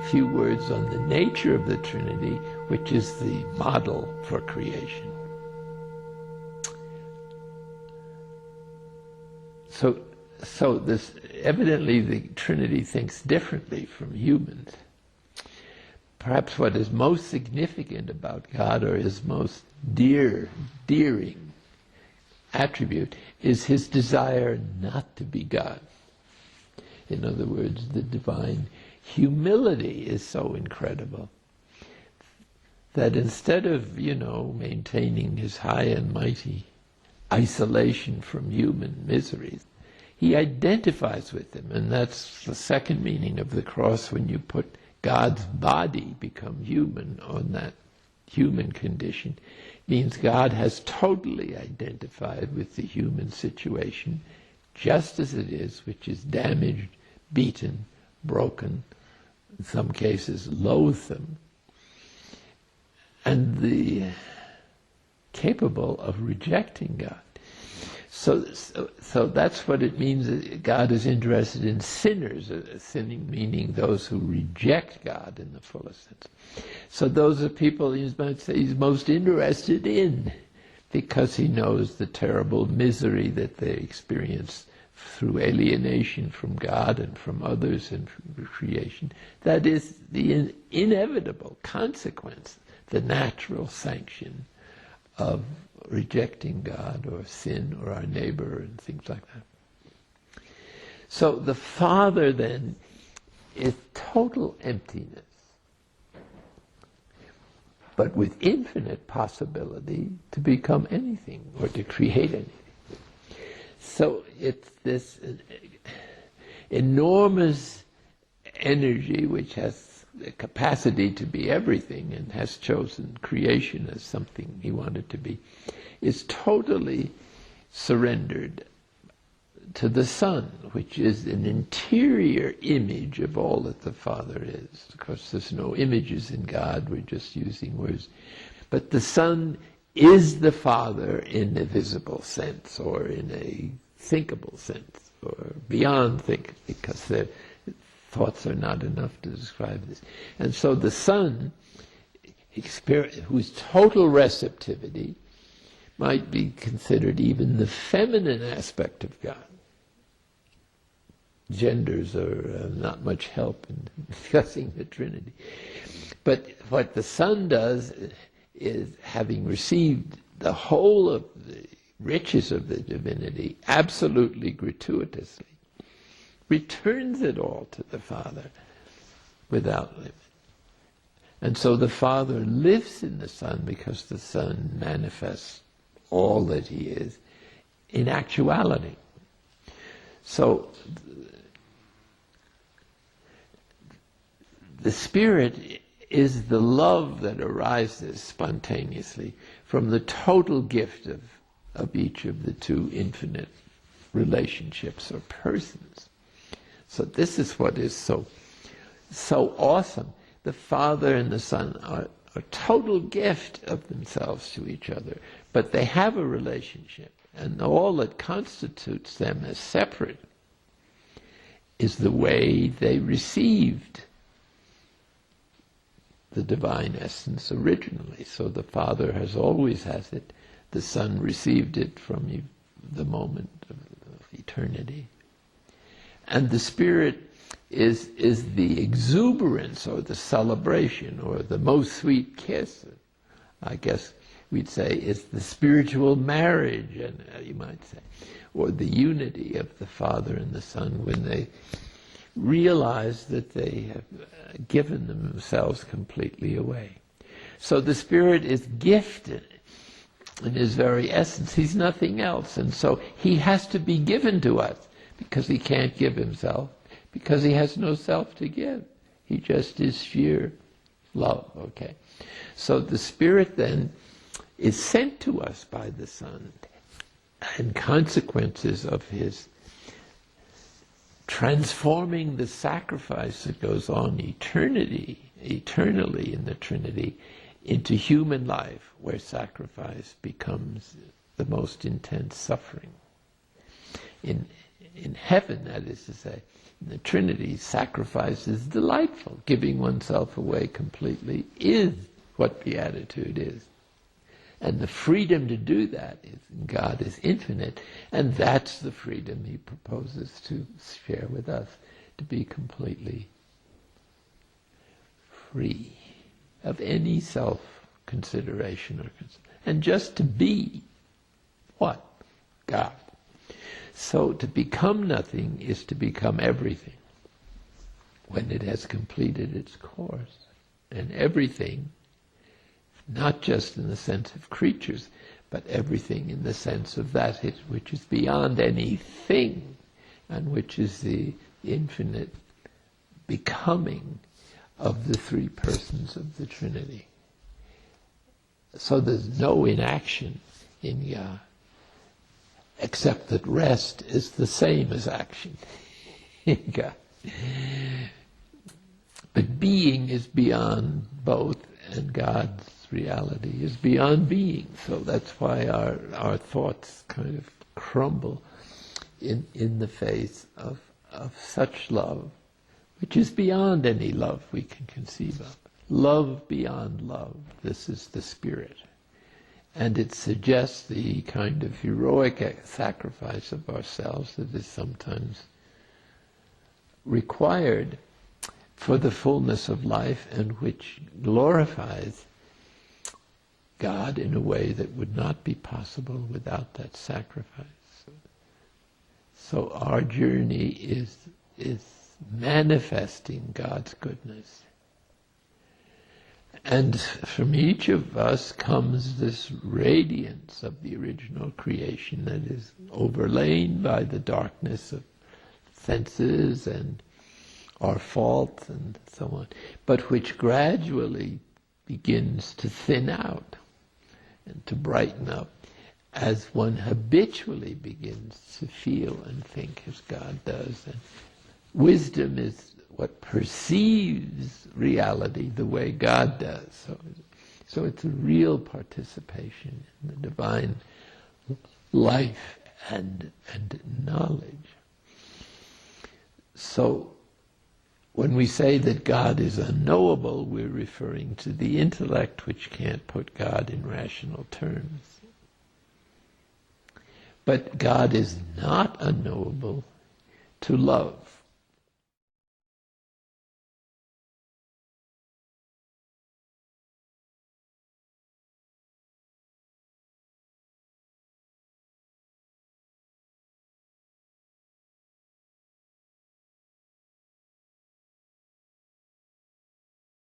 a few words on the nature of the Trinity, which is the model for creation. So this evidently the Trinity thinks differently from humans. Perhaps what is most significant about God, or his most dearing attribute, is his desire not to be God. In other words, the divine humility is so incredible that instead of, maintaining his high and mighty isolation from human miseries, he identifies with them. And that's the second meaning of the cross, when you put God's body become human on that human condition, means God has totally identified with the human situation just as it is, which is damaged, beaten, broken, in some cases loathsome, and capable of rejecting God. So that's what it means that God is interested in sinners, sinning meaning those who reject God in the fullest sense. So those are people you might say he's most interested in, because he knows the terrible misery that they experience through alienation from God and from others and from creation. That is the inevitable consequence, the natural sanction of rejecting God or sin or our neighbor and things like that. So the Father then is total emptiness, but with infinite possibility to become anything or to create anything. So it's this enormous energy which has the capacity to be everything and has chosen creation as something he wanted to be, is totally surrendered to the Son, which is an interior image of all that the Father is. Of course, there's no images in God, we're just using words. But the Son is the Father in a visible sense, or in a thinkable sense, or beyond thinking, because their thoughts are not enough to describe this. And so the Son, whose total receptivity might be considered even the feminine aspect of God. Genders are not much help in discussing the Trinity. But what the Son does is, having received the whole of the riches of the divinity absolutely gratuitously, returns it all to the Father without limit. And so the Father lives in the Son, because the Son manifests all that he is in actuality. So the Spirit is the love that arises spontaneously from the total gift of each of the two infinite relationships or persons. So this is what is so awesome. The Father and the Son are a total gift of themselves to each other, but they have a relationship, and all that constitutes them as separate is the way they received the divine essence originally. So the Father always has it, the Son received it from the moment of eternity. And the Spirit is the exuberance, or the celebration, or the most sweet kiss, I guess we'd say, is the spiritual marriage, and you might say, or the unity of the Father and the Son, when they realize that they have given themselves completely away. So the Spirit is gifted in his very essence. He's nothing else, and so he has to be given to us, because he can't give himself, because he has no self to give. He just is sheer love, okay? So the Spirit then is sent to us by the Son, and consequences of his transforming the sacrifice that goes on eternally in the Trinity into human life, where sacrifice becomes the most intense suffering. in heaven, that is to say, in the Trinity, sacrifice is delightful. Giving oneself away completely is what beatitude is. And the freedom to do that is, God is infinite, and that's the freedom he proposes to share with us, to be completely free of any self-consideration and just to be what? God. So to become nothing is to become everything when it has completed its course. And everything, not just in the sense of creatures, but everything in the sense of that which is beyond anything, and which is the infinite becoming of the three persons of the Trinity. So there's no inaction in Yah, except that rest is the same as action in God. But being is beyond both, and God's reality is beyond being. So that's why our thoughts kind of crumble in the face of such love, which is beyond any love we can conceive of. Love beyond love. This is the spirit. And it suggests the kind of heroic sacrifice of ourselves that is sometimes required for the fullness of life, and which glorifies God in a way that would not be possible without that sacrifice. So our journey is manifesting God's goodness. And from each of us comes this radiance of the original creation that is overlain by the darkness of senses and our faults and so on, but which gradually begins to thin out and to brighten up as one habitually begins to feel and think as God does. And wisdom is what perceives reality the way God does. So it's a real participation in the divine life and knowledge. So when we say that God is unknowable, we're referring to the intellect which can't put God in rational terms. But God is not unknowable to love.